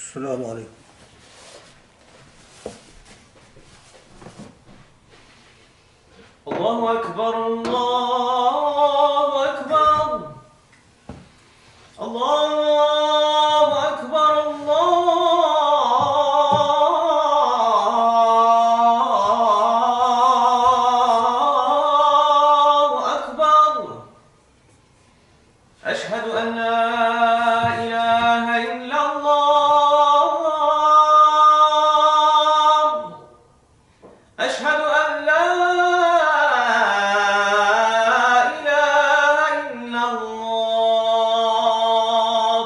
السلام عليكم. الله أكبر الله أكبر الله أكبر الله أكبر. أشهد أن لا إله إلا الله. أشهد أن لا إله إلا الله.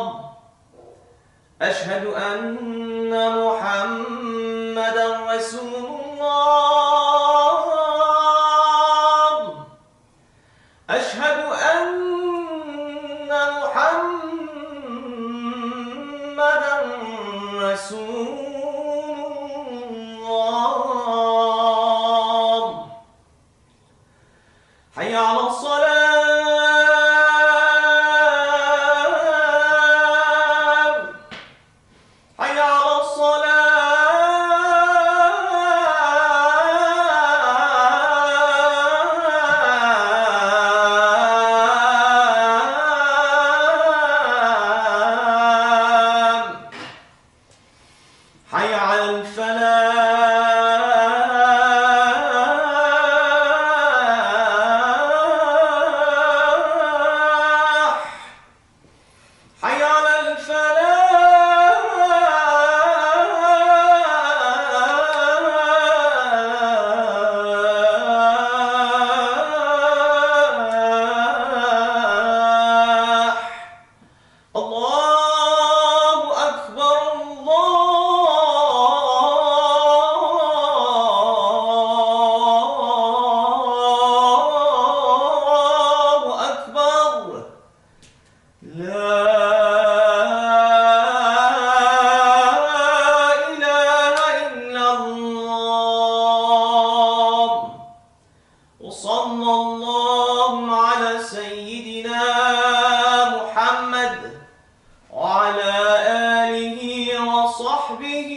أشهد أن محمدا رسول الله. أشهد أن محمدا رسول الله. حي على الصلاة. حي على الصلاة. حي على الفلاح. حي على الفلاح. الله أكبر الله أكبر. لا إله إلا الله. وصلى الله على سيدنا محمد وعلى آله وصحبه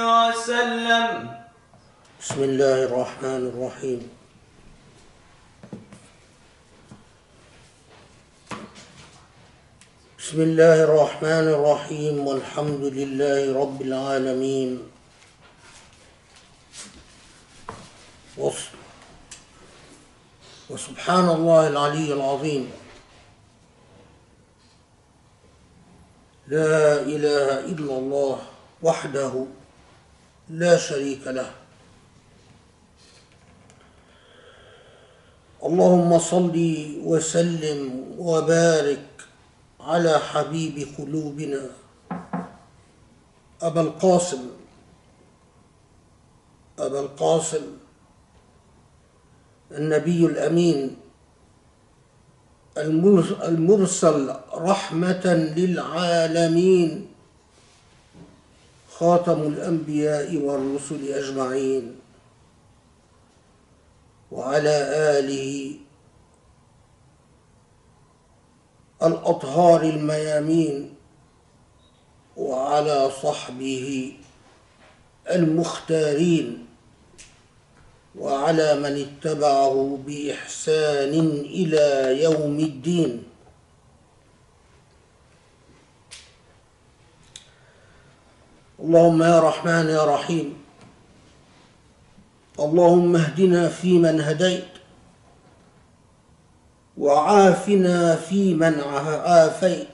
وسلم. بسم الله الرحمن الرحيم. بسم الله الرحمن الرحيم، والحمد لله رب العالمين، وسبحان الله العلي العظيم. لا إله إلا الله وحده لا شريك له. اللهم صل وسلم وبارك على حبيب قلوبنا أبا القاسم النبي الأمين المرسل رحمة للعالمين، خاتم الأنبياء والرسل أجمعين، وعلى آله الأطهار الميامين، وعلى صحبه المختارين، وعلى من اتبعه بإحسان إلى يوم الدين. اللهم يا رحمن يا رحيم، اللهم اهدنا فيمن هديت، وعافنا فيمن عافيت،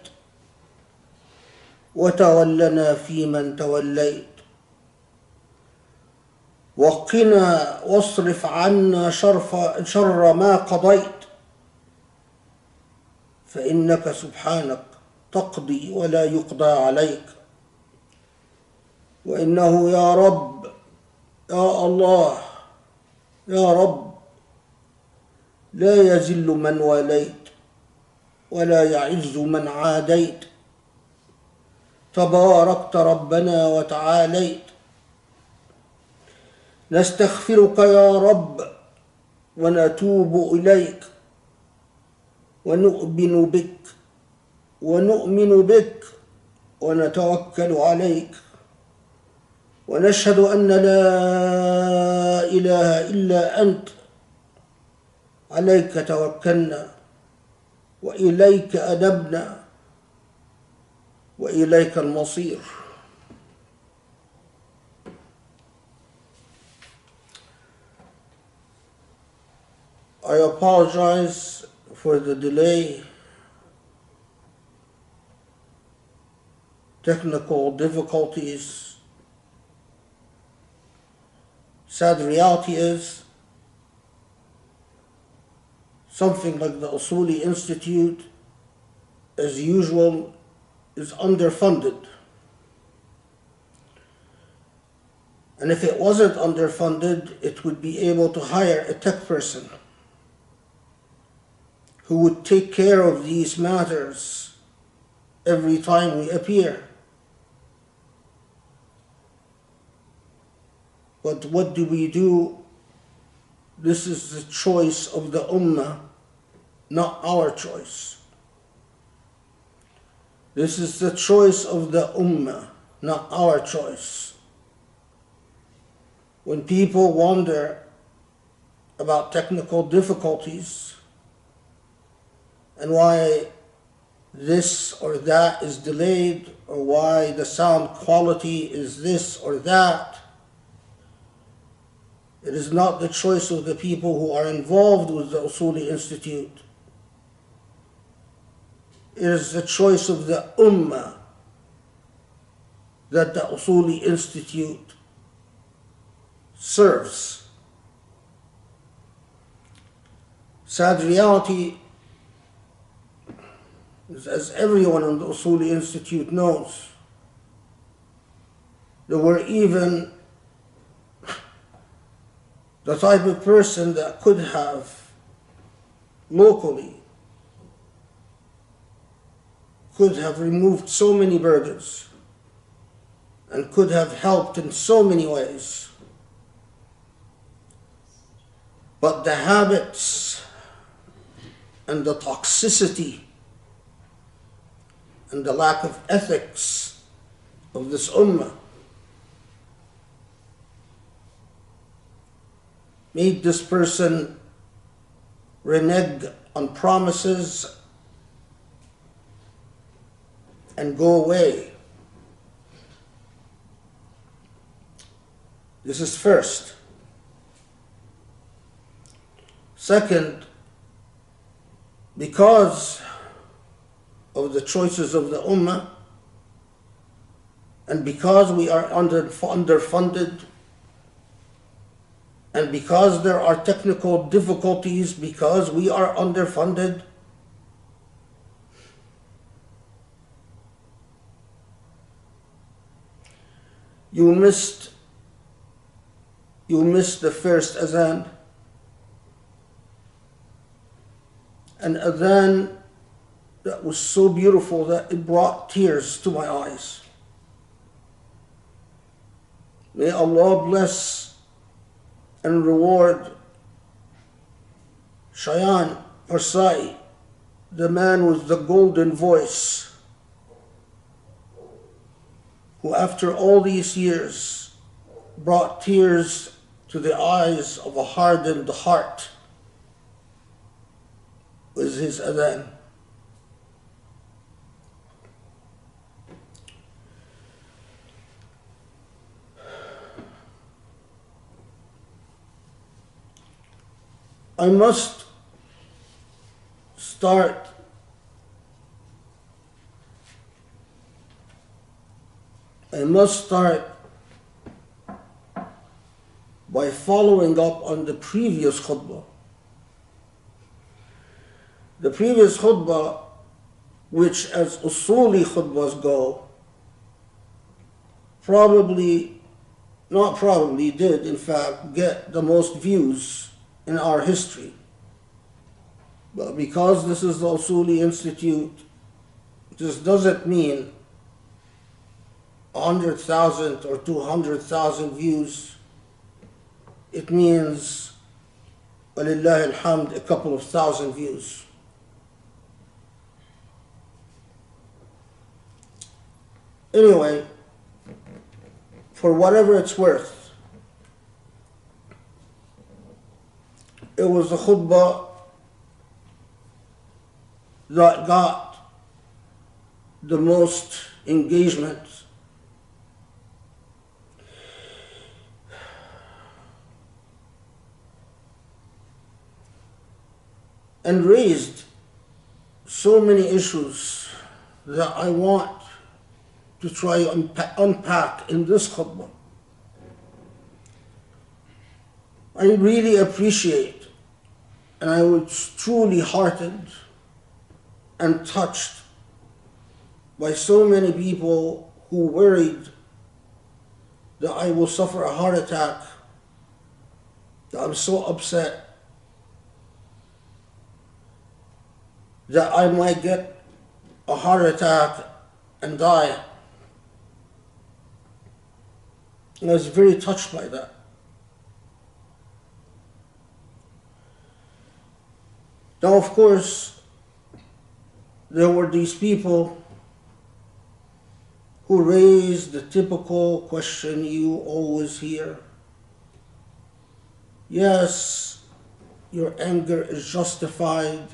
وتولنا فيمن توليت، وقنا واصرف عنا شر ما قضيت، فإنك سبحانك تقضي ولا يقضى عليك، وإنه يا رب يا الله يا رب لا يذل من واليت ولا يعز من عاديت، تباركت ربنا وتعاليت. نستغفرك يا رب ونتوب إليك، ونؤمن بك ونتوكل عليك ونشهد أن لا إله إلا أنت عليك توكلنا وإليك أنبنا وإليك المصير. I apologize for the delay. Technical difficulties. Sad reality is something like the Usuli Institute, as usual, is underfunded. And if it wasn't underfunded, it would be able to hire a tech person who would take care of these matters every time we appear. But what do? This is the choice of the ummah, not our choice. This is the choice of the ummah, not our choice. When people wonder about technical difficulties and why this or that is delayed, or why the sound quality is this or that, it is not the choice of the people who are involved with the Usuli Institute. It is the choice of the ummah that the Usuli Institute serves. Sad reality is, as everyone in the Usuli Institute knows, there were even the type of person that could have locally removed so many burdens and could have helped in so many ways. But the habits and the toxicity and the lack of ethics of this ummah made this person renege on promises and go away. This is first. Second, because of the choices of the ummah and because we are underfunded and because there are technical difficulties, because we are underfunded, you missed the first adhan, an adhan that was so beautiful that it brought tears to my eyes. May Allah bless and reward Shayan Parsai, the man with the golden voice, who after all these years brought tears to the eyes of a hardened heart with his adhan. I must start by following up on the previous khutbah. The previous khutbah, which as Usuli khutbahs go, did in fact get the most views in our history. But because this is the Usuli Institute, this doesn't mean 100,000 or 200,000 views. It means, walillahi alhamd, a couple of thousand views. Anyway, for whatever it's worth, it was the khutbah that got the most engagement and raised so many issues that I want to try and unpack in this khutbah. I really appreciate, and I was truly heartened and touched by so many people who worried that I will suffer a heart attack, that I'm so upset that I might get a heart attack and die. And I was very touched by that. Now, of course, there were these people who raised the typical question you always hear. Yes, your anger is justified.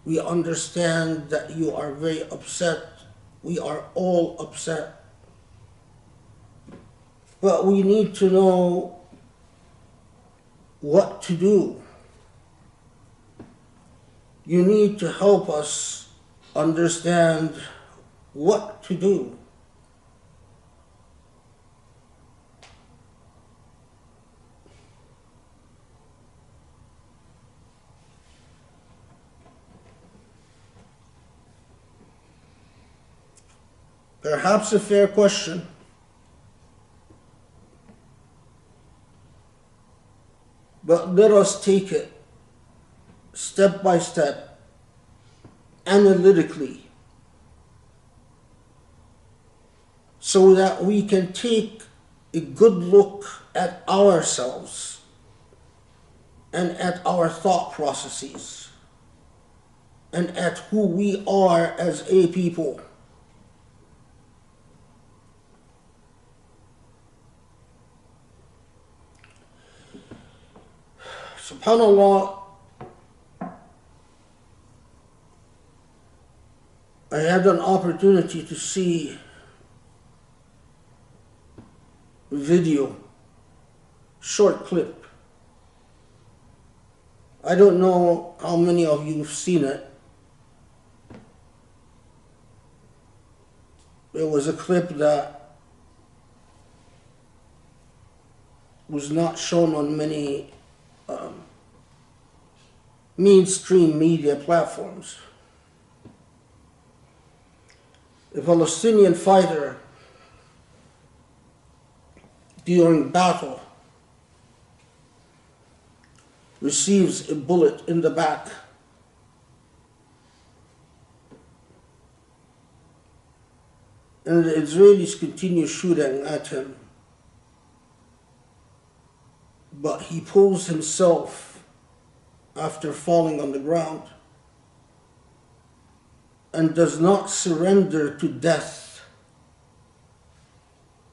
We understand that you are very upset. We are all upset. But we need to know what to do. You need to help us understand what to do. Perhaps a fair question, but let us take it step by step, analytically, so that we can take a good look at ourselves and at our thought processes and at who we are as a people. SubhanAllah, I had an opportunity to see a video, short clip. I don't know how many of you have seen it. It was a clip that was not shown on many mainstream media platforms. A Palestinian fighter during battle receives a bullet in the back. And the Israelis continue shooting at him. But he pulls himself after falling on the ground and does not surrender to death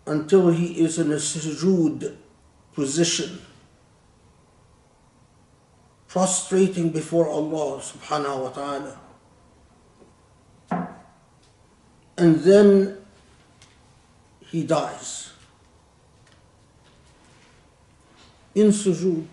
until he is in a sujood position, prostrating before Allah subhanahu wa ta'ala. And then he dies in sujood.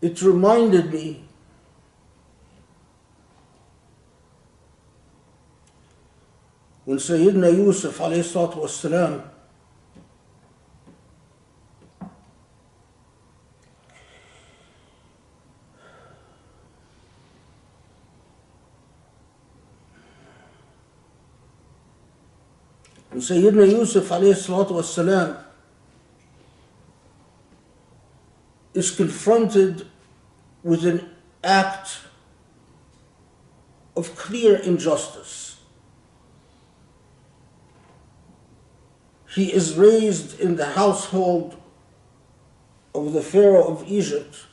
It reminded me when Sayyidina Yusuf alayhi salatu wassalam is confronted with an act of clear injustice. He is raised in the household of the Pharaoh of Egypt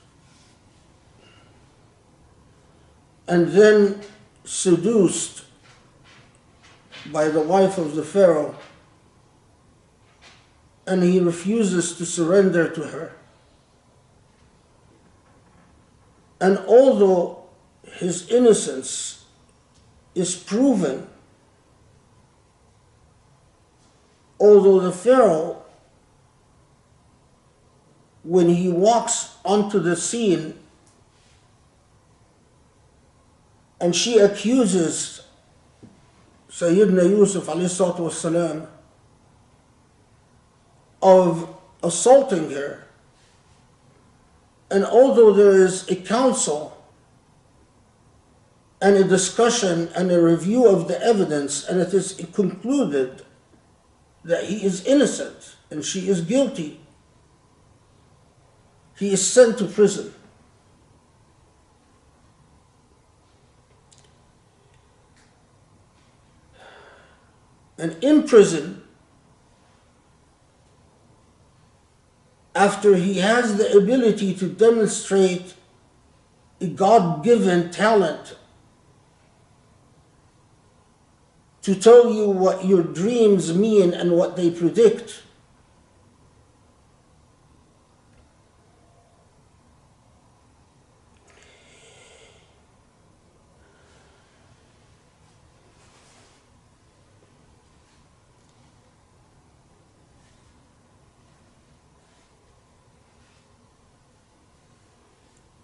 and then seduced by the wife of the Pharaoh, and he refuses to surrender to her. And although his innocence is proven, although the Pharaoh, when he walks onto the scene and she accuses Sayyidina Yusuf alayhi salatu wasalam of assaulting her, and although there is a council and a discussion and a review of the evidence, and it is concluded that he is innocent and she is guilty, he is sent to prison. And in prison, after he has the ability to demonstrate a God-given talent to tell you what your dreams mean and what they predict,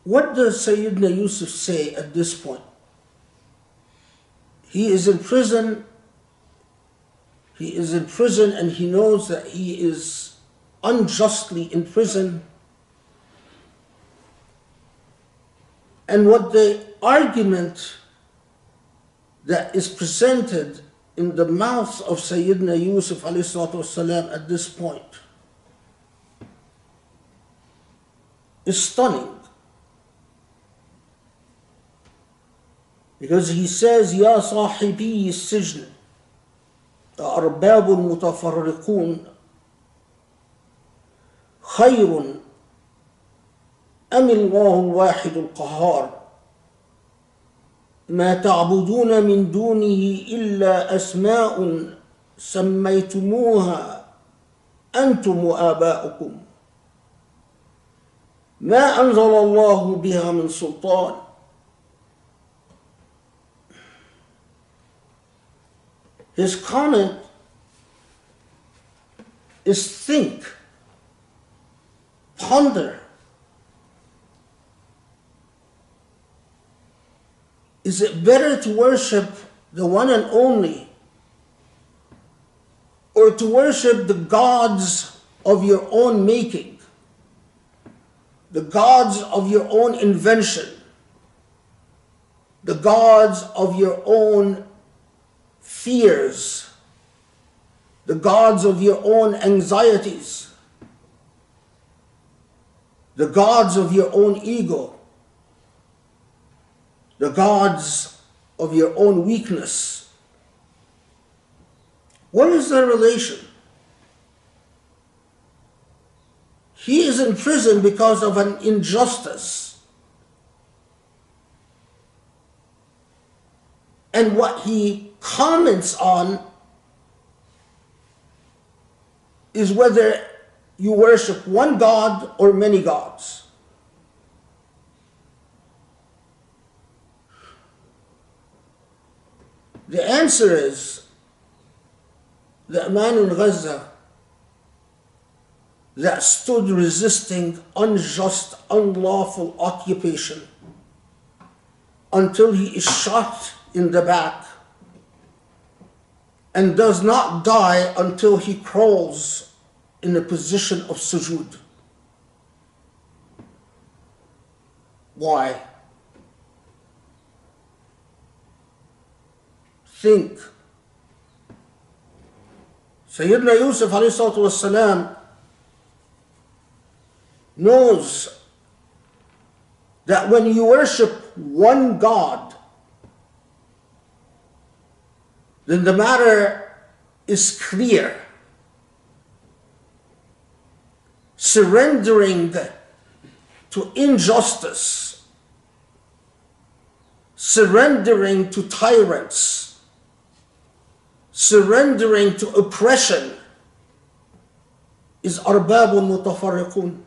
what does Sayyidina Yusuf say at this point? He is in prison. He is in prison and he knows that he is unjustly in prison. And what the argument that is presented in the mouth of Sayyidina Yusuf alayhi salatu wasalam at this point is stunning. Because he says, يا صاحبي السجن أرباب متفرقون خير أم الله الواحد القهار ما تعبدون من دونه إلا أسماء سميتموها أنتم وآباؤكم ما أنزل الله بها من سلطان. His comment is think, ponder. Is it better to worship the one and only, or to worship the gods of your own making, the gods of your own invention, the gods of your own fears, the gods of your own anxieties, the gods of your own ego, the gods of your own weakness? What is the relation? He is in prison because of an injustice. And what he comments on is whether you worship one God or many gods. The answer is the man in Gaza that stood resisting unjust, unlawful occupation until he is shot in the back and does not die until he crawls in a position of sujood. Why? Think. Sayyidina Yusuf alayhi salatu wasalam knows that when you worship one God, then the matter is clear. Surrendering to injustice, surrendering to tyrants, surrendering to oppression is arbabun mutafarriqun,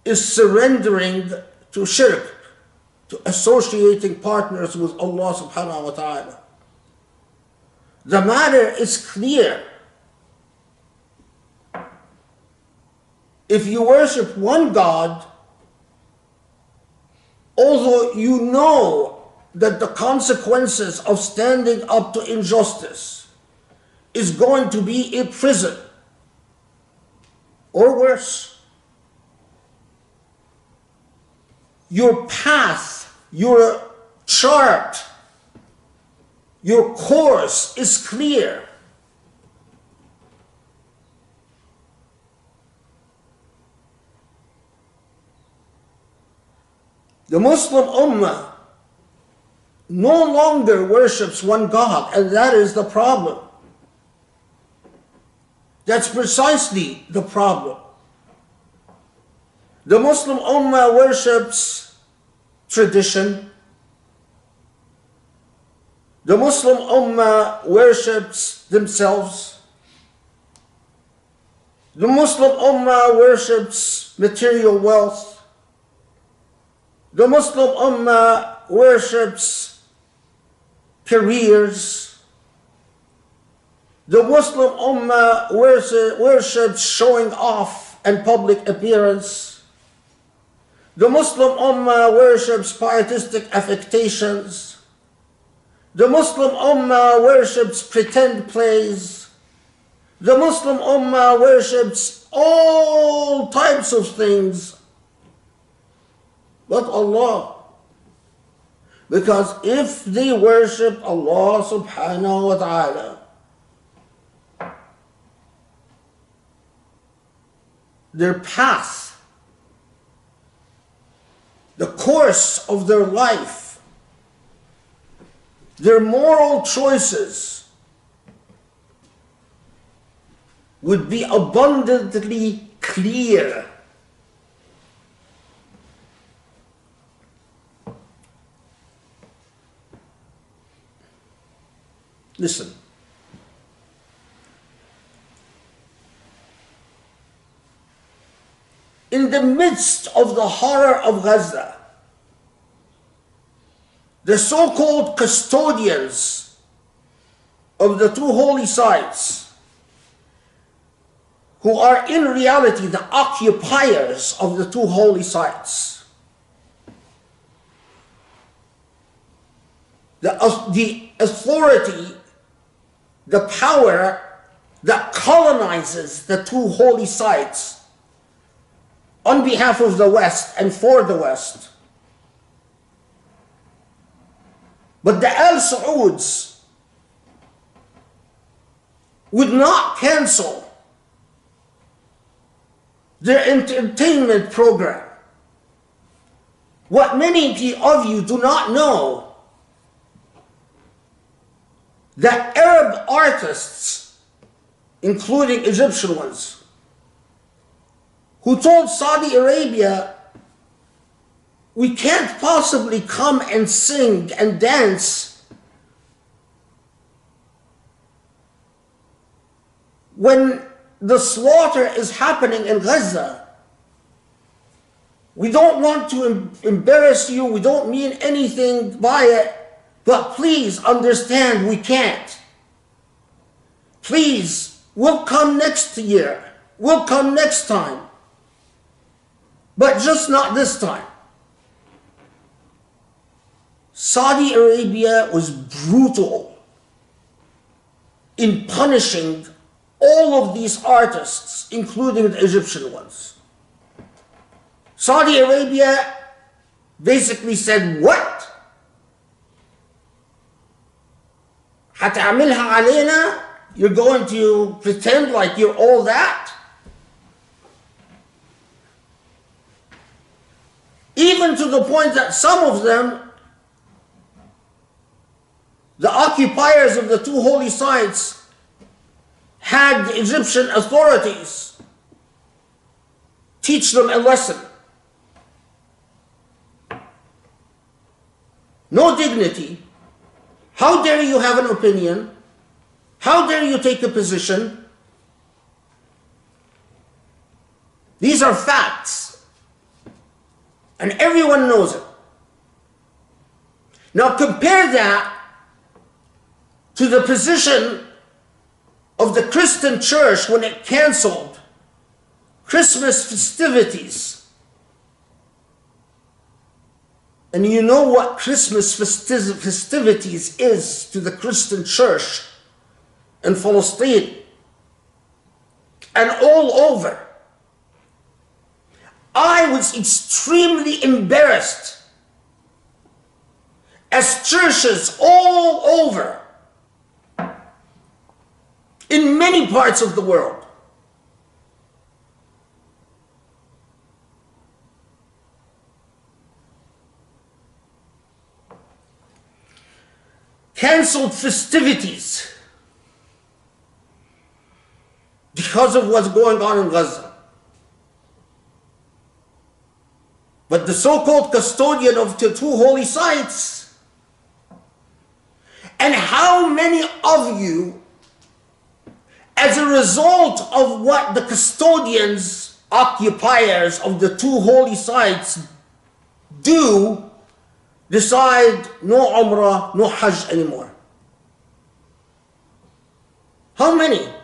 is surrendering to shirk, to associating partners with Allah subhanahu wa ta'ala. The matter is clear. If you worship one God, although you know that the consequences of standing up to injustice is going to be a prison, or worse, your path, your chart, your course is clear. The Muslim ummah no longer worships one God, and that is the problem. That's precisely the problem. The Muslim ummah worships tradition. The Muslim ummah worships themselves. The Muslim ummah worships material wealth. The Muslim ummah worships careers. The Muslim ummah worships showing off and public appearance. The Muslim ummah worships pietistic affectations. The Muslim ummah worships pretend plays. The Muslim ummah worships all types of things but Allah. Because if they worship Allah subhanahu wa ta'ala, their path, the course of their life, their moral choices would be abundantly clear. Listen. In the midst of the horror of Gaza, the so-called custodians of the two holy sites, who are in reality the occupiers of the two holy sites, the authority, the power that colonizes the two holy sites on behalf of the West and for the West. But the Al Sauds would not cancel their entertainment program. What many of you do not know, that Arab artists, including Egyptian ones, who told Saudi Arabia, we can't possibly come and sing and dance when the slaughter is happening in Gaza. We don't want to embarrass you, we don't mean anything by it, but please understand we can't. Please, we'll come next year, we'll come next time, but just not this time. Saudi Arabia was brutal in punishing all of these artists, including the Egyptian ones. Saudi Arabia basically said, what? هتعملها علينا? You're going to pretend like you're all that? even to the point that some of them, the occupiers of the two holy sites, had the Egyptian authorities teach them a lesson. No dignity. How dare you have an opinion? How dare you take a position? These are facts. And everyone knows it. Now compare that to the position of the Christian church when it canceled Christmas festivities. And you know what Christmas festivities is to the Christian church in Palestine and all over. I was extremely embarrassed as churches all over in many parts of the world canceled festivities because of what's going on in Gaza. But the so-called custodian of the two holy sites, and how many of you, as a result of what the custodians, occupiers of the two holy sites do, decide no Umrah, no Hajj anymore? How many?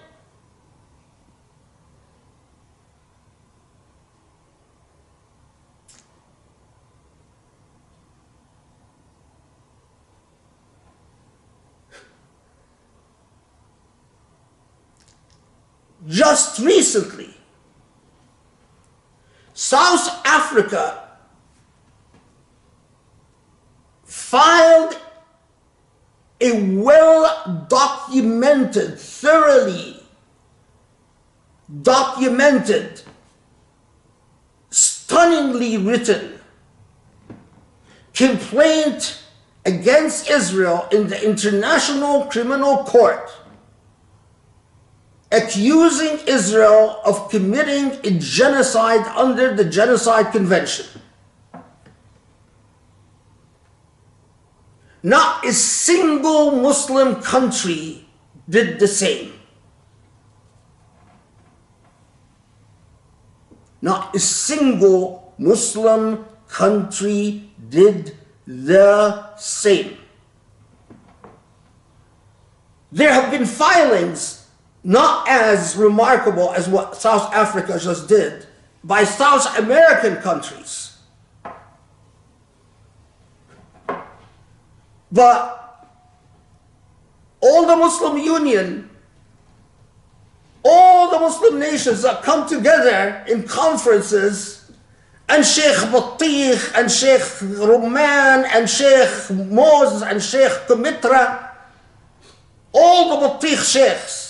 Just recently, South Africa filed a well-documented, thoroughly documented, stunningly written complaint against Israel in the International Criminal Court, accusing Israel of committing a genocide under the Genocide Convention. Not a single Muslim country did the same. Not a single Muslim country did the same. There have been filings not as remarkable as what South Africa just did by South American countries. But all the Muslim Union, all the Muslim nations that come together in conferences, and Sheikh Battikh and Sheikh Rumman and Sheikh Moz and Sheikh Kumitra, all the Battikh sheikhs,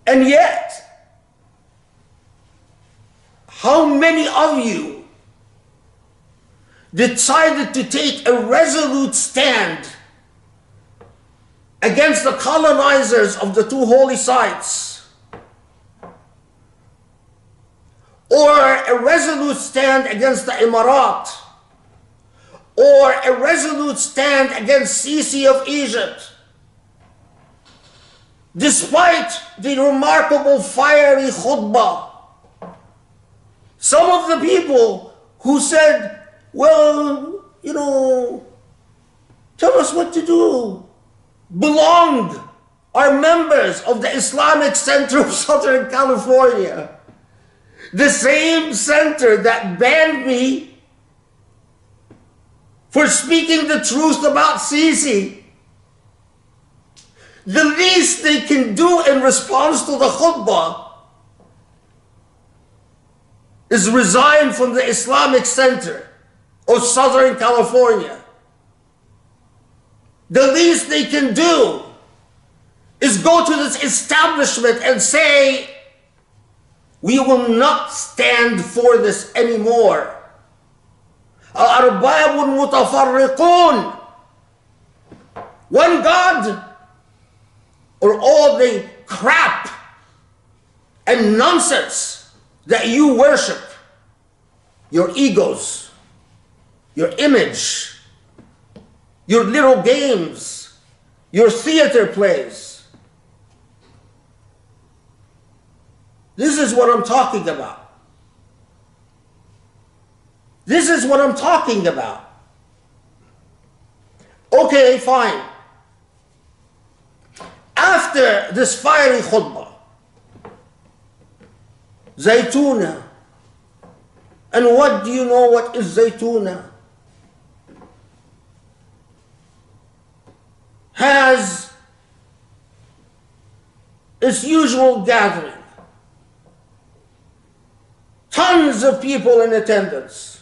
and yet, how many of you decided to take a resolute stand against the colonizers of the two holy sites, or a resolute stand against the Emirat, or a resolute stand against Sisi of Egypt, despite the remarkable fiery khutbah? Some of the people who said, well, tell us what to do, belonged, are members of the Islamic Center of Southern California. The same center that banned me for speaking the truth about Sisi. The least they can do in response to the khutbah is resign from the Islamic Center of Southern California. The least they can do is go to this establishment and say, we will not stand for this anymore. Al-arbab mutafarriqun. One God, or all the crap and nonsense that you worship, your egos, your image, your little games, your theater plays. This is what I'm talking about. This is what I'm talking about. Okay, fine. After this fiery khutbah, Zaytuna. And what do you know what is Zaytuna? Has its usual gathering. Tons of people in attendance.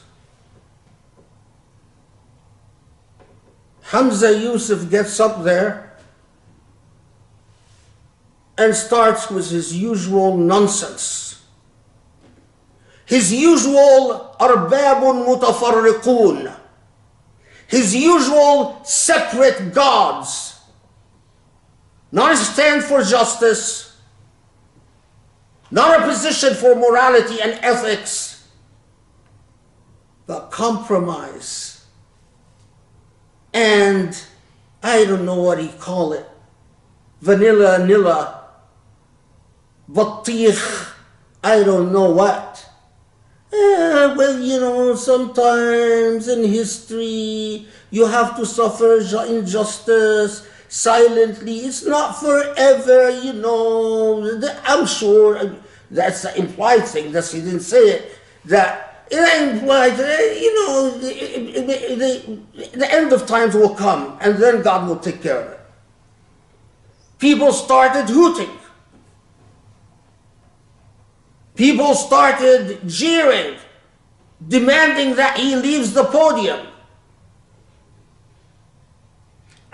Hamza Yusuf gets up there and starts with his usual nonsense. His usual arbabun mutafarriqun. His usual separate gods. Not a stand for justice, not a position for morality and ethics, but compromise. And I don't know what he call it. Vanilla, batikh, I don't know what. Well, you know, sometimes in history you have to suffer injustice silently. It's not forever, you know. I'm sure that's the implied thing, that he didn't say it. That it implies, you know, the end of times will come and then God will take care of it. People started hooting. People started jeering, demanding that he leaves the podium.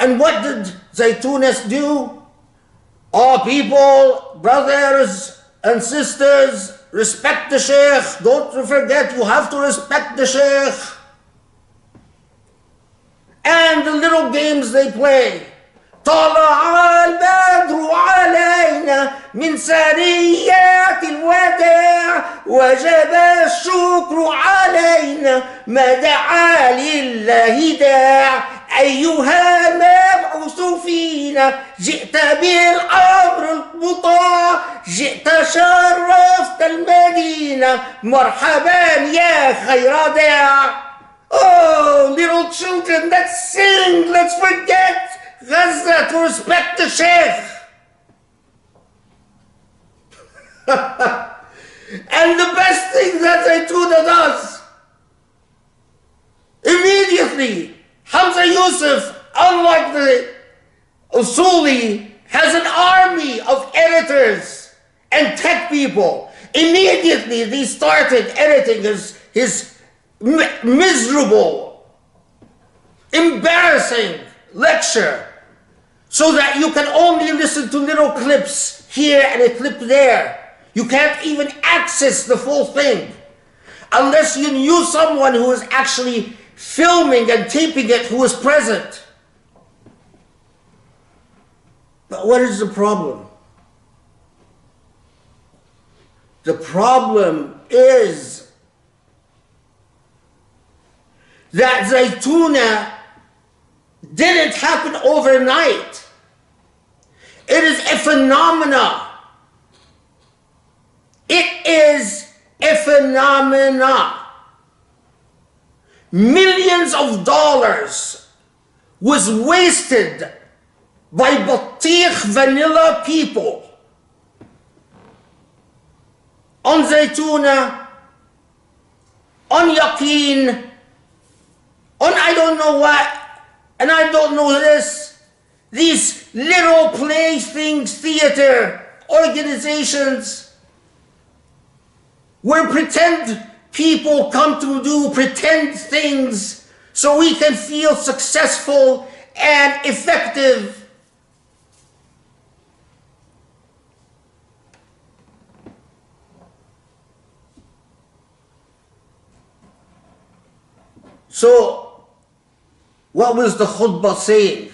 And what did Zaytunas do? Oh, people, brothers and sisters, respect the Sheikh. Don't forget, you have to respect the Sheikh. And the little games they play. طلع البدر علينا من سريات الوداع وجب الشكر علينا ما دعا لله داع أيها المبعوث فينا جئت بالأمر المطاع جئت شرفت المدينة مرحبا يا خير داع. Oh, little children, let's sing, let's forget Gaza to respect the Sheikh. And the best thing that Zaytuna does, immediately, Hamza Yusuf, unlike the Usuli, has an army of editors and tech people. Immediately, they started editing his miserable, embarrassing lecture, so that you can only listen to little clips here and a clip there. You can't even access the full thing unless you knew someone who was actually filming and taping it, who was present. But what is the problem? The problem is that Zaytuna didn't happen overnight. It is a phenomena. It is a phenomena. Millions of dollars was wasted by batikh vanilla people on Zaytuna, on Yaqeen, on I don't know what, and I don't know this, these little playthings, theater organizations where pretend people come to do pretend things so we can feel successful and effective. So, what was the khutbah saying?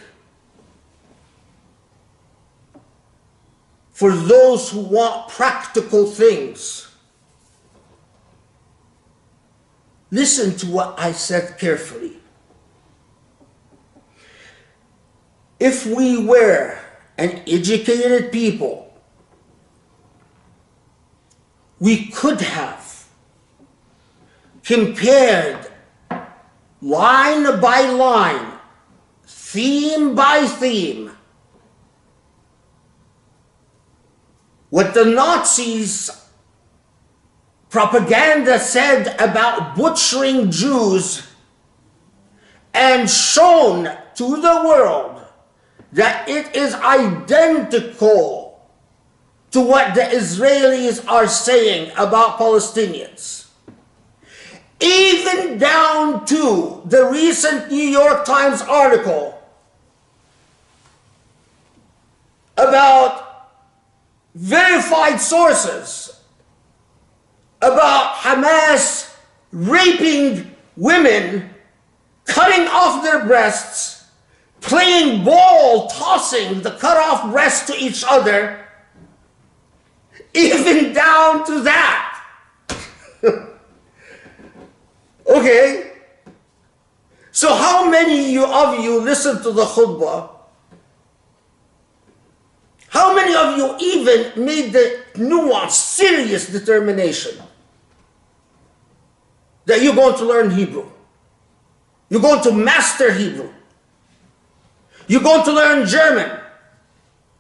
For those who want practical things, listen to what I said carefully. If we were an educated people, we could have compared line by line, theme by theme, what the Nazis' propaganda said about butchering Jews, and shown to the world that it is identical to what the Israelis are saying about Palestinians. Even down to the recent New York Times article about verified sources about Hamas raping women, cutting off their breasts, playing ball, tossing the cut off breasts to each other, even down to that. Okay? So how many of you listen to the khutbah? How many of you even made the nuanced, serious determination that you're going to learn Hebrew? You're going to master Hebrew. You're going to learn German.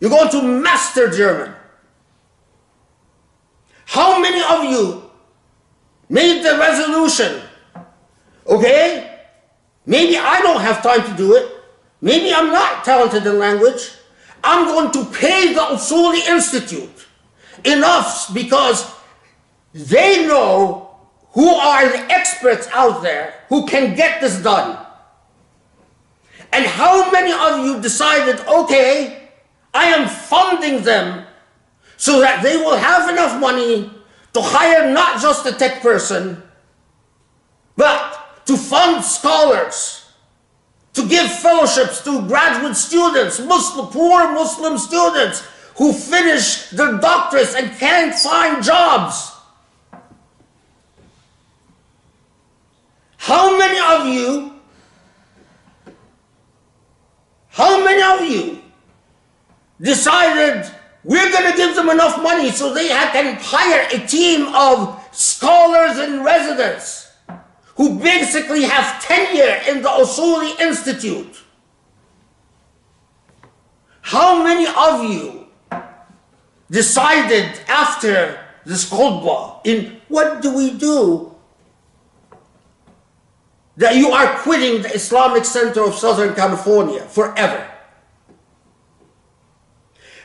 You're going to master German. How many of you made the resolution? Okay? Maybe I don't have time to do it. Maybe I'm not talented in language. I'm going to pay the Usuli Institute enough because they know who are the experts out there who can get this done. And how many of you decided, okay, I am funding them so that they will have enough money to hire not just a tech person, but to fund scholars, to give fellowships to graduate students, poor Muslim students who finish their doctorates and can't find jobs. How many of you decided we're going to give them enough money so they can hire a team of scholars in residence who basically have tenure in the Usuli Institute? How many of you decided after this khutbah in what do we do that you are quitting the Islamic Center of Southern California forever?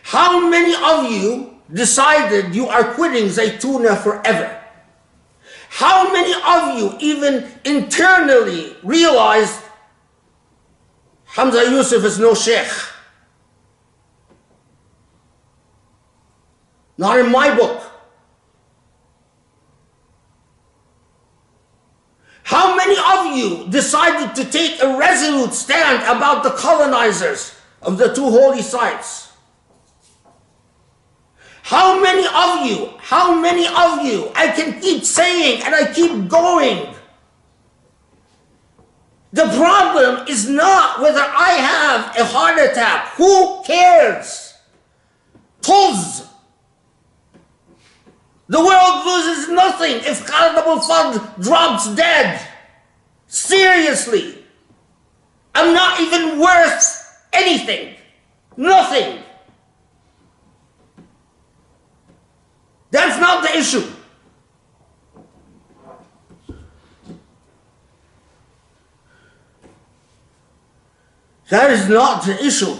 How many of you decided you are quitting Zaytuna forever? How many of you even internally realized Hamza Yusuf is no sheikh? Not in my book. How many of you decided to take a resolute stand about the colonizers of the two holy sites? How many of you, I can keep saying and I keep going. The problem is not whether I have a heart attack. Who cares? Tuz. The world loses nothing if Khalid Abul Fadl drops dead. Seriously. I'm not even worth anything. Nothing. That's not the issue. That is not the issue.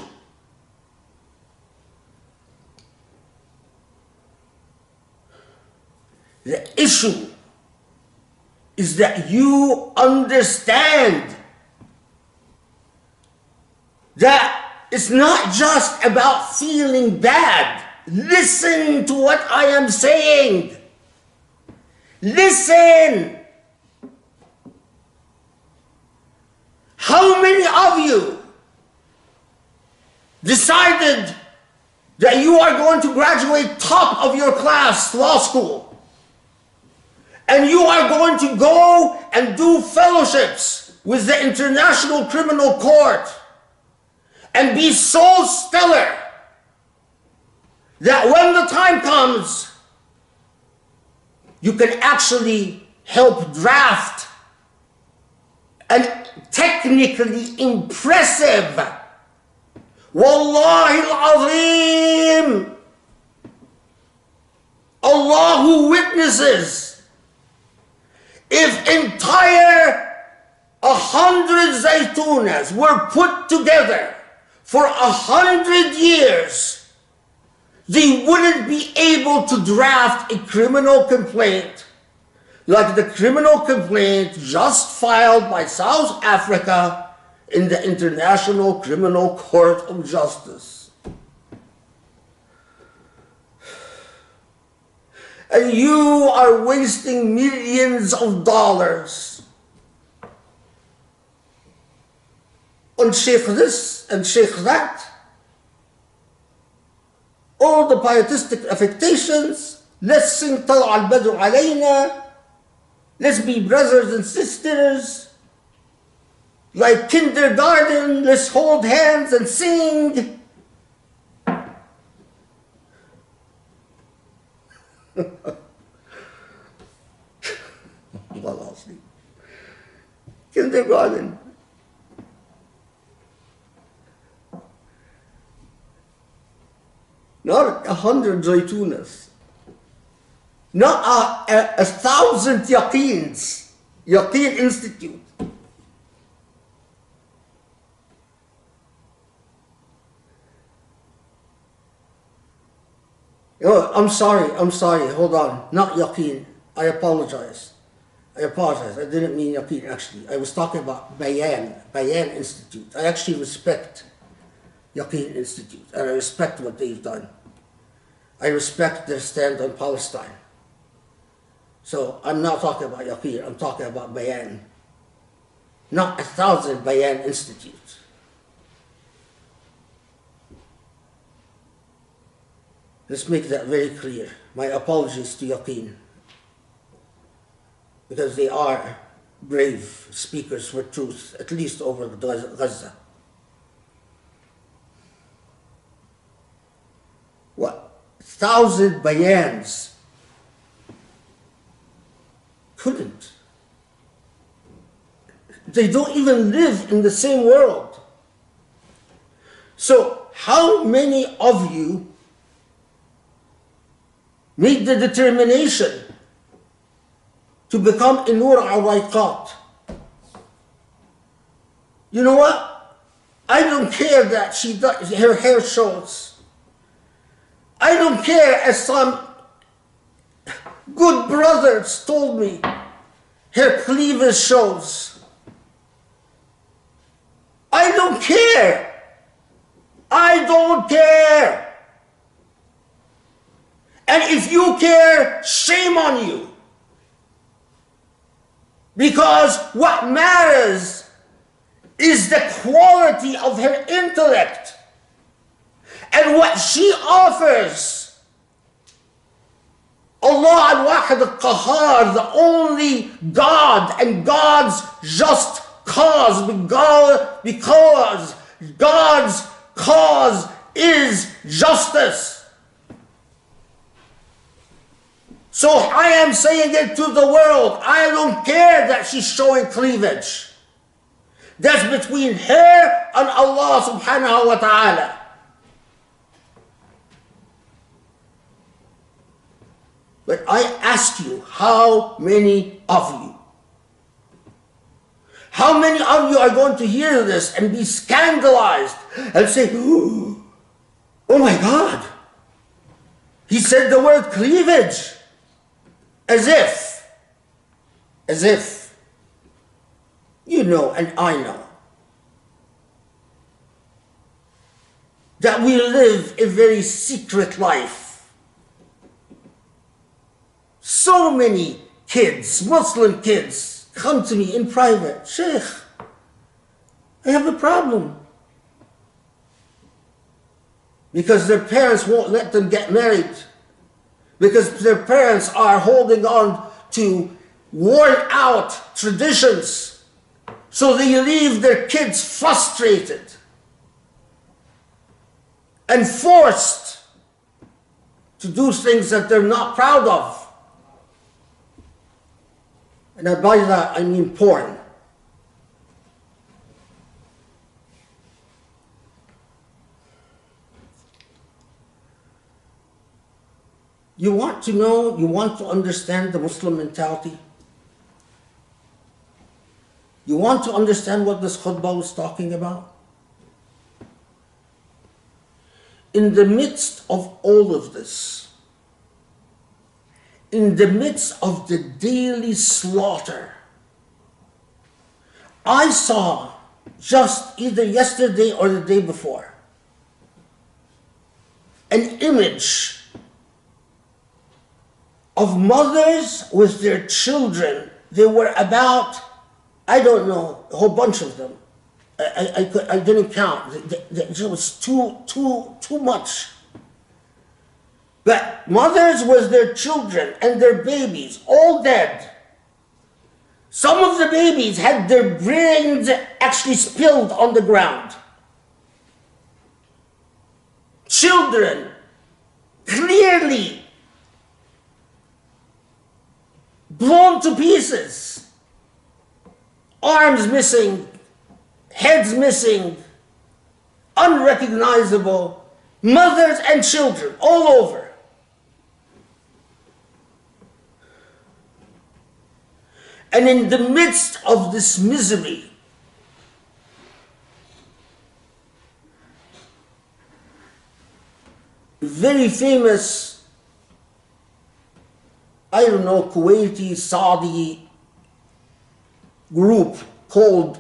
The issue is that you understand that it's not just about feeling bad. Listen to what I am saying. Listen. How many of you decided that you are going to graduate top of your class, law school, and you are going to go and do fellowships with the International Criminal Court and be so stellar that when the time comes, you can actually help draft an technically impressive, wallahi al-azim, Allah who witnesses, if entire 100 zaytunas were put together for 100 years, they wouldn't be able to draft a criminal complaint like the criminal complaint just filed by South Africa in the International Criminal Court of Justice. And you are wasting millions of dollars on Sheikh this and Sheikh that. All the pietistic affectations, let's sing Tala al-Badr alayna, let's be brothers and sisters, like kindergarten, let's hold hands and sing. Kindergarten. Not 100 zaytunas. Not 1,000 yaqeens. Yaqeen Institute. Oh, I'm sorry, hold on. Not yaqeen. I apologize. I didn't mean yaqeen actually. I was talking about Bayan Institute. I actually respect Yaqeen Institute, and I respect what they've done. I respect their stand on Palestine. So I'm not talking about Yaqeen, I'm talking about Bayan. Not 1,000 Bayan Institutes. Let's make that very clear. My apologies to Yaqeen, because they are brave speakers for truth, at least over Gaza. What? 1,000 bayans couldn't. They don't even live in the same world. So how many of you made the determination to become Nur al-Raiqat? You know what? I don't care that her hair shows. I don't care, as some good brothers told me, her cleavage shows. I don't care. I don't care. And if you care, shame on you. Because what matters is the quality of her intellect and what she offers. Allah al-Wahid al-Qahar, the only God and God's just cause, because God's cause is justice. So I am saying it to the world. I don't care that she's showing cleavage. That's between her and Allah subhanahu wa ta'ala. But I ask you, how many of you are going to hear this and be scandalized and say, oh my God, he said the word cleavage, as if, you know, and I know, that we live a very secret life. So many kids, Muslim kids, come to me in private, Sheikh, I have a problem. Because their parents won't let them get married. Because their parents are holding on to worn out traditions. So they leave their kids frustrated and forced to do things that they're not proud of. And by that I mean porn. You want to know, you want to understand the Muslim mentality? You want to understand what this khutbah was talking about? In the midst of all of this, in the midst of the daily slaughter, I saw just either yesterday or the day before an image of mothers with their children. There were about, I don't know, a whole bunch of them. I didn't count. It was too much. But mothers with their children and their babies, all dead. Some of the babies had their brains actually spilled on the ground. Children, clearly blown to pieces. Arms missing, heads missing, unrecognizable, mothers and children all over. And in the midst of this misery, very famous, I don't know, Kuwaiti, Saudi group called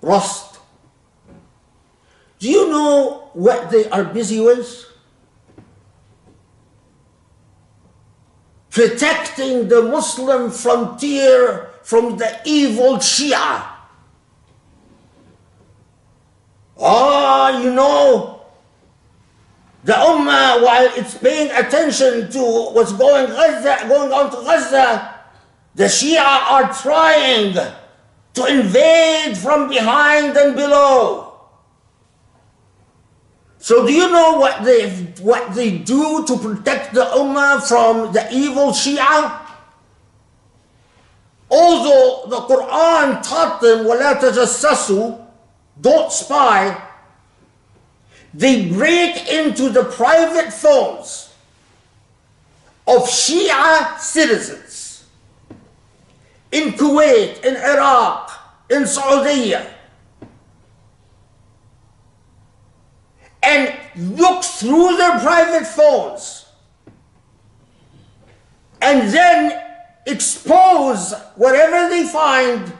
Rust. Do you know what they are busy with? Protecting the Muslim frontier from the evil Shia. You know, the ummah, while it's paying attention to what's going on to Gaza, the Shia are trying to invade from behind and below. So do you know what they do to protect the ummah from the evil Shia? Although the Quran taught them, وَلَا تَجَسَّسُوا, don't spy, they break into the private phones of Shia citizens in Kuwait, in Iraq, in Saudi, and look through their private phones and then expose whatever they find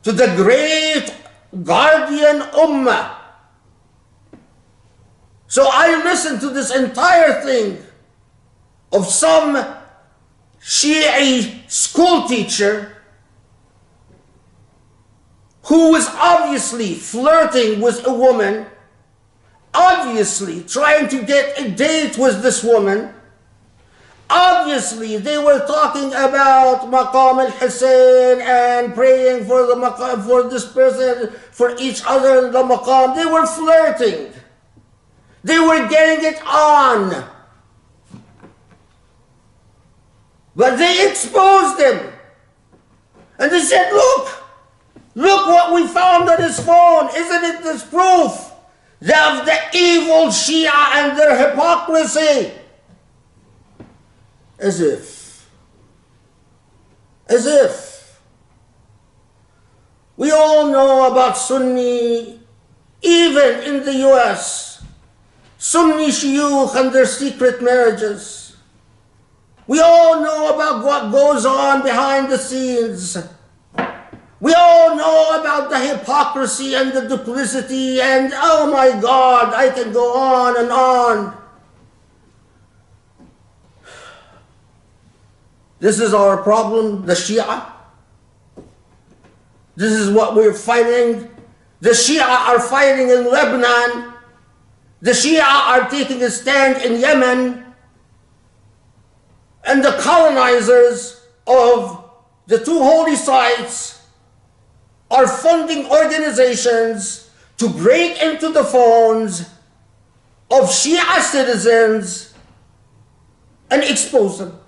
to the great guardian ummah. So I listened to this entire thing of some Shi'i school teacher who was obviously flirting with a woman, obviously trying to get a date with this woman. Obviously they were talking about Maqam al-Hussein and praying for the maqam, for this person, for each other in the Maqam. They were flirting. They were getting it on. But they exposed him. And they said, look what we found on his phone. Isn't it this proof of the evil Shia and their hypocrisy? As if. We all know about Sunni, even in the US. Sunni shuyukh and their secret marriages. We all know about what goes on behind the scenes. We all know about the hypocrisy and the duplicity, and oh my God, I can go on and on. This is our problem, the Shia. This is what we're fighting The Shia are fighting in Lebanon. The Shia are taking a stand in Yemen. And the colonizers of the two holy sites are funding organizations to break into the phones of Shia citizens and expose them.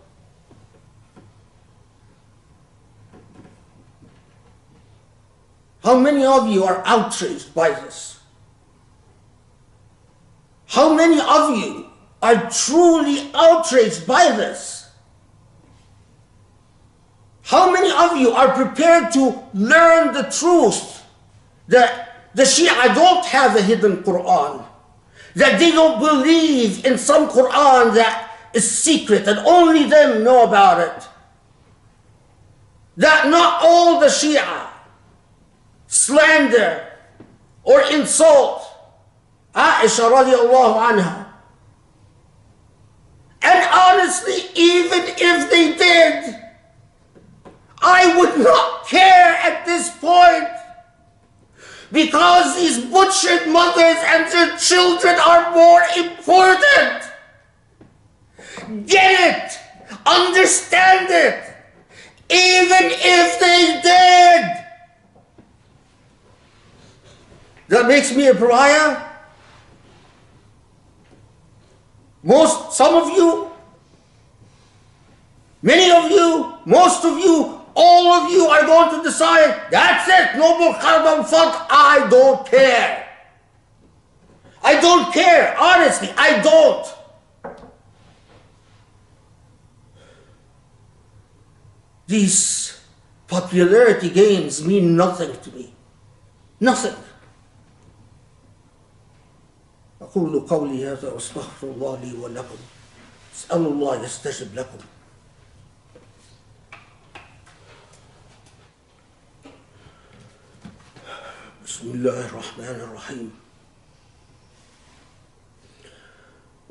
How many of you are outraged by this? How many of you are truly outraged by this? How many of you are prepared to learn the truth that the Shia don't have a hidden Quran, that they don't believe in some Quran that is secret and only them know about it, that not all the Shia slander or insult Aisha radiallahu anha. And honestly, even if they did, I would not care at this point, because these butchered mothers and their children are more important. Get it, understand it, even if they did. That makes me a pariah? Some of you, many of you, most of you, all of you are going to decide, that's it, no more carbon funk. I don't care. I don't care, honestly, I don't. These popularity games mean nothing to me. Nothing. أقول قولي هذا وأستغفر الله لي ولكم أسأل الله يستجب لكم. بسم الله الرحمن الرحيم.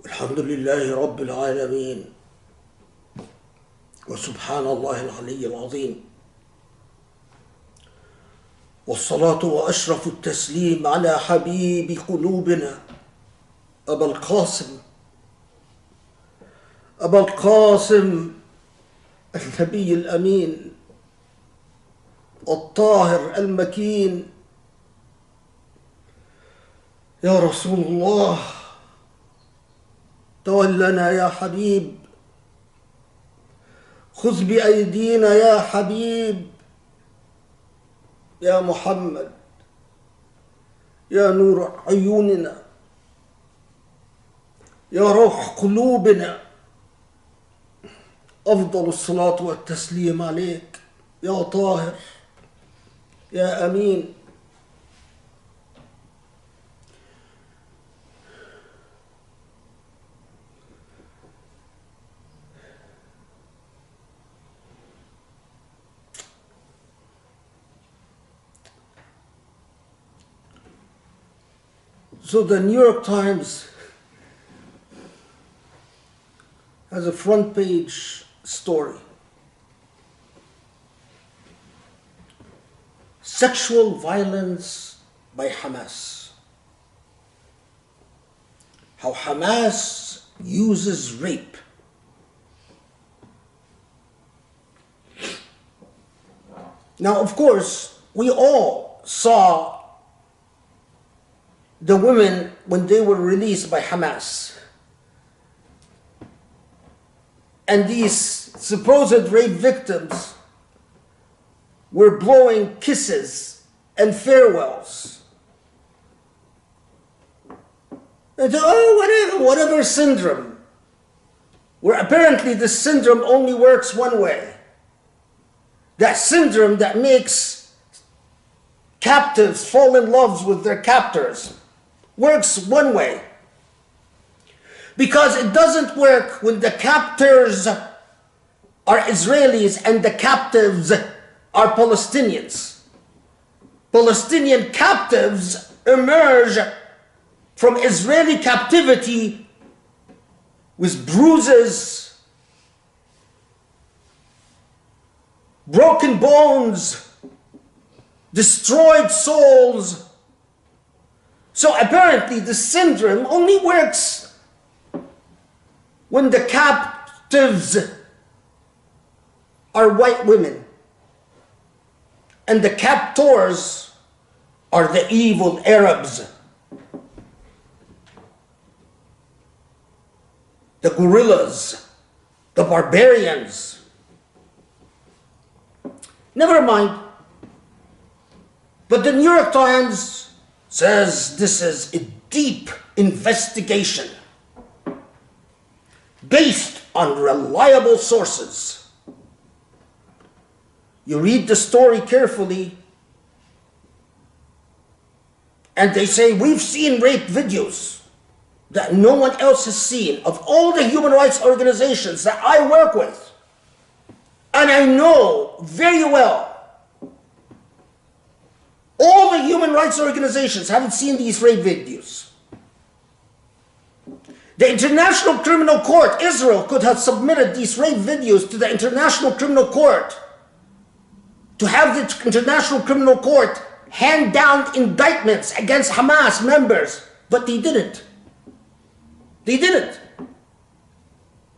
الحمد لله رب العالمين، وسبحان الله العلي العظيم، والصلاة وأشرف التسليم على حبيب قلوبنا أبا القاسم النبي الأمين الطاهر المكين. يا رسول الله تولنا يا حبيب، خذ بأيدينا يا حبيب، يا محمد يا نور عيوننا، يا روح قلوبنا، أفضل الصلاة والتسليم عليك يا طاهر يا أمين. So the New York Times has a front page story. Sexual violence by Hamas. How Hamas uses rape. Now, of course, we all saw the women when they were released by Hamas. And these supposed rape victims were blowing kisses and farewells. And whatever syndrome. Where apparently this syndrome only works one way. That syndrome that makes captives fall in love with their captors works one way. Because it doesn't work when the captors are Israelis and the captives are Palestinians. Palestinian captives emerge from Israeli captivity with bruises, broken bones, destroyed souls, So apparently the syndrome only works when the captives are white women and the captors are the evil Arabs, the guerrillas, the barbarians. Never mind. But the New York Times says this is a deep investigation based on reliable sources. You read the story carefully, and they say, we've seen rape videos that no one else has seen of all the human rights organizations that I work with. And I know very well all the human rights organizations haven't seen these rape videos. The International Criminal Court, Israel, could have submitted these rape videos to the International Criminal Court to have the International Criminal Court hand down indictments against Hamas members, but they didn't. They didn't.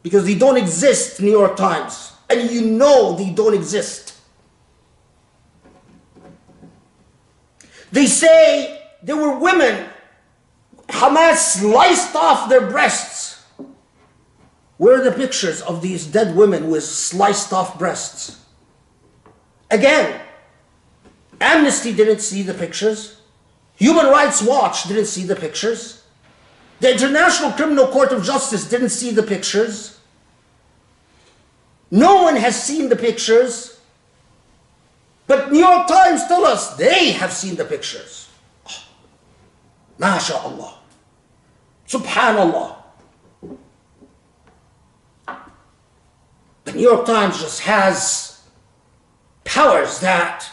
Because they don't exist, New York Times. And you know they don't exist. They say there were women, Hamas sliced off their breasts. Where are the pictures of these dead women with sliced off breasts? Again, Amnesty didn't see the pictures. Human Rights Watch didn't see the pictures. The International Criminal Court of Justice didn't see the pictures. No one has seen the pictures. But New York Times tell us they have seen the pictures. Oh, MashaAllah. Subhanallah. The New York Times just has powers that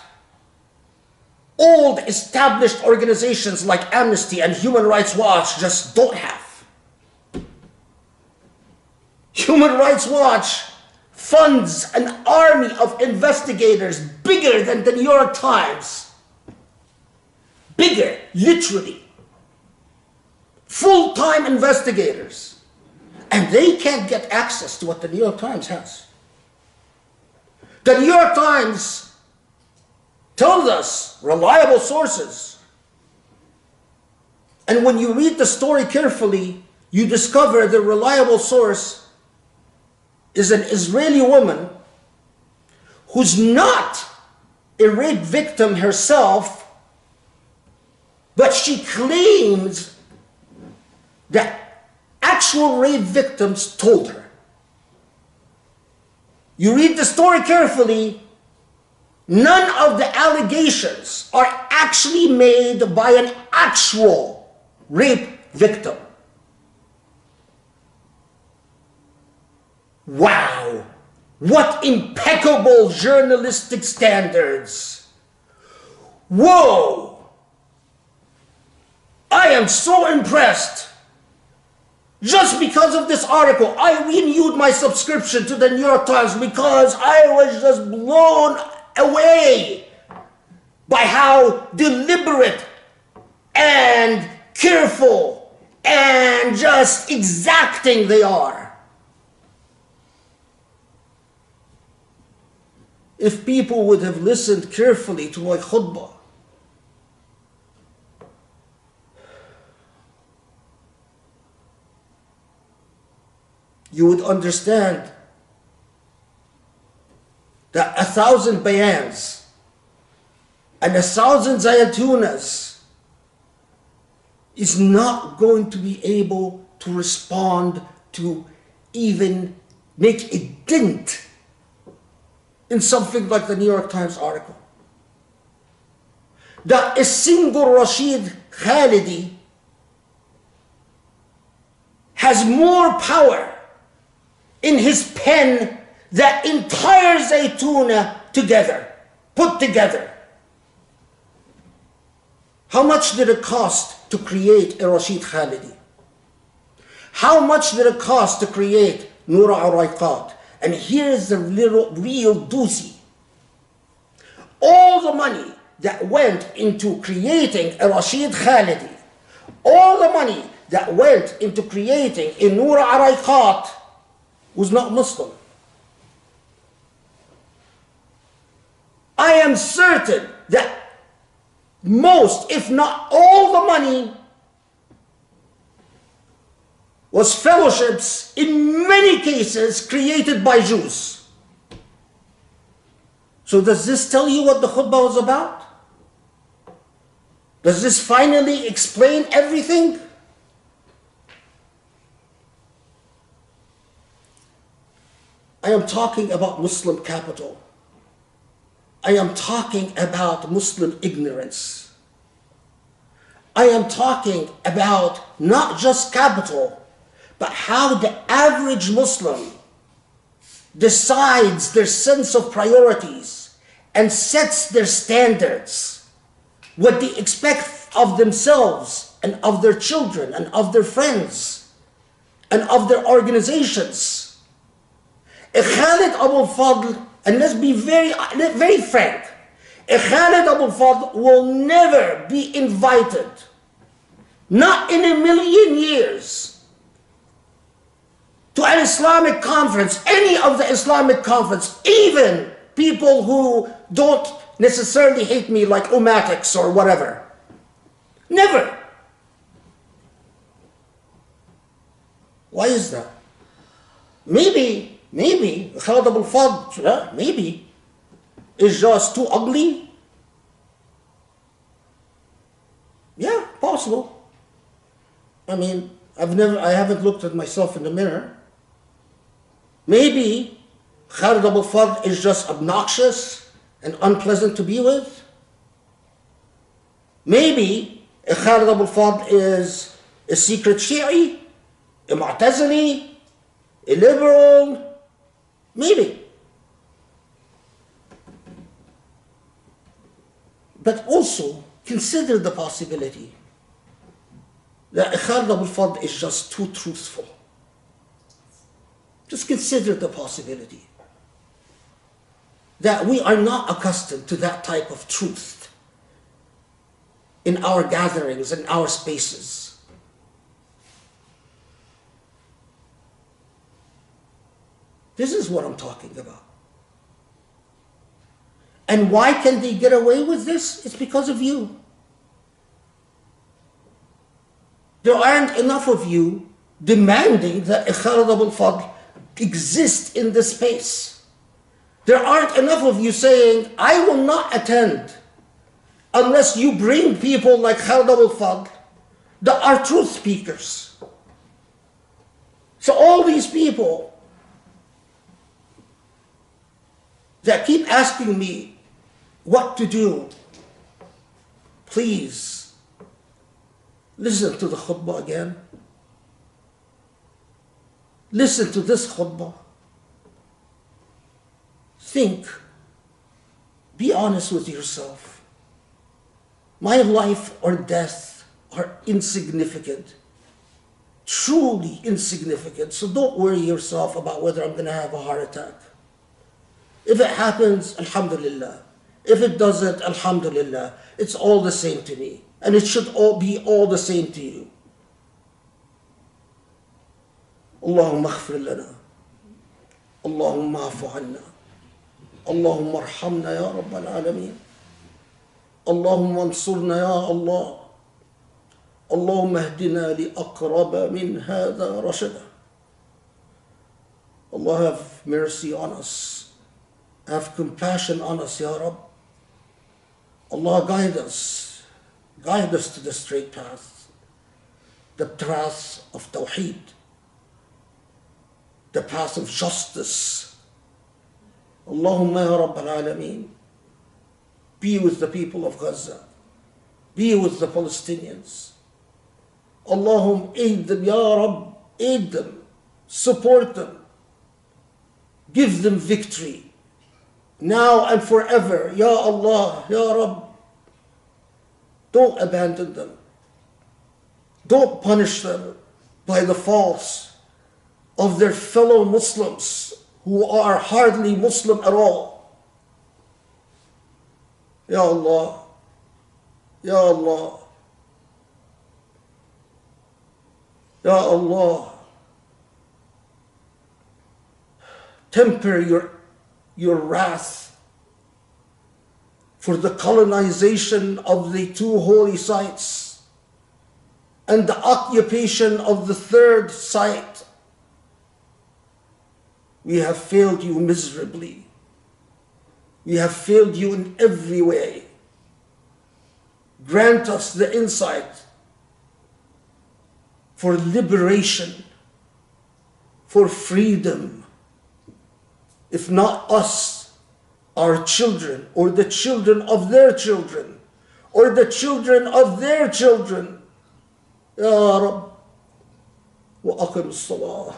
old established organizations like Amnesty and Human Rights Watch just don't have. Human Rights Watch funds an army of investigators bigger than the New York Times. Bigger, literally. Full-time investigators. And they can't get access to what the New York Times has. The New York Times tells us reliable sources. And when you read the story carefully, you discover the reliable source is an Israeli woman who's not a rape victim herself, but she claims that actual rape victims told her. You read the story carefully, none of the allegations are actually made by an actual rape victim. Wow, what impeccable journalistic standards. Whoa, I am so impressed. Just because of this article, I renewed my subscription to the New York Times because I was just blown away by how deliberate and careful and just exacting they are. If people would have listened carefully to my khutbah, you would understand that 1,000 bayans and 1,000 zayatunas is not going to be able to respond to even make a dent in something like the New York Times article. That a single Rashid Khalidi has more power in his pen than entire Zaytuna together, put together. How much did it cost to create a Rashid Khalidi? How much did it cost to create Noura Urayqat? And here's the real doozy. All the money that went into creating a Rashid Khalidi, All the money that went into creating a Noor Araiqat was not Muslim. I am certain that most, if not all the money was fellowships, in many cases created by Jews. So does this tell you what the khutbah was about? Does this finally explain everything? I am talking about Muslim capital. I am talking about Muslim ignorance. I am talking about not just capital, but how the average Muslim decides their sense of priorities and sets their standards, what they expect of themselves and of their children and of their friends and of their organizations. Khalid Abu Fadl, and let's be very frank, Khalid Abu Fadl will never be invited, not in a million years, to an Islamic conference, any of the Islamic conference, even people who don't necessarily hate me like ummatics or whatever. Never. Why is that? Maybe Khalid Abu Fadl, maybe, is just too ugly. Yeah, possible. I mean, I haven't looked at myself in the mirror. Maybe Khalid Abu Fadl is just obnoxious and unpleasant to be with. Maybe Khalid Abu Fadl is a secret Shi'i, a Mu'tazili, a liberal. Maybe. But also consider the possibility that Khalid Abu Fadl is just too truthful. Just consider the possibility that we are not accustomed to that type of truth in our gatherings, in our spaces. This is what I'm talking about. And why can they get away with this? It's because of you. There aren't enough of you demanding that Khalid Abu Fadl exist in this space. There aren't enough of you saying, I will not attend unless you bring people like Khalid Abu Fadl that are truth speakers. So all these people that keep asking me what to do, please listen to the khutbah again. Listen to this khutbah. Think. Be honest with yourself. My life or death are insignificant. Truly insignificant. So don't worry yourself about whether I'm going to have a heart attack. If it happens, alhamdulillah. If it doesn't, alhamdulillah. It's all the same to me. And it should all be all the same to you. اللهم اغفر لنا اللهم اعف عنا اللهم ارحمنا يا رب العالمين اللهم انصرنا يا الله اللهم اهدنا لأقرب من هذا رشدا. Allah have mercy on us, have compassion on us, Ya Rabb. Allah guide us to the straight path, the path of Tawheed, the path of justice. Allahumma ya Rabb al-Alameen. Be with the people of Gaza. Be with the Palestinians. Allahumma aid them, Ya Rabb. Aid them. Support them. Give them victory. Now and forever. Ya Allah, Ya Rabb. Don't abandon them. Don't punish them by the faults of their fellow Muslims who are hardly Muslim at all. Ya Allah, Ya Allah, Ya Allah, temper your wrath for the colonization of the two holy sites and the occupation of the third site. We have failed you miserably. We have failed you in every way. Grant us the insight for liberation, for freedom. If not us, our children, or the children of their children, or the children of their children. Ya Rab, wa aqim as-salah.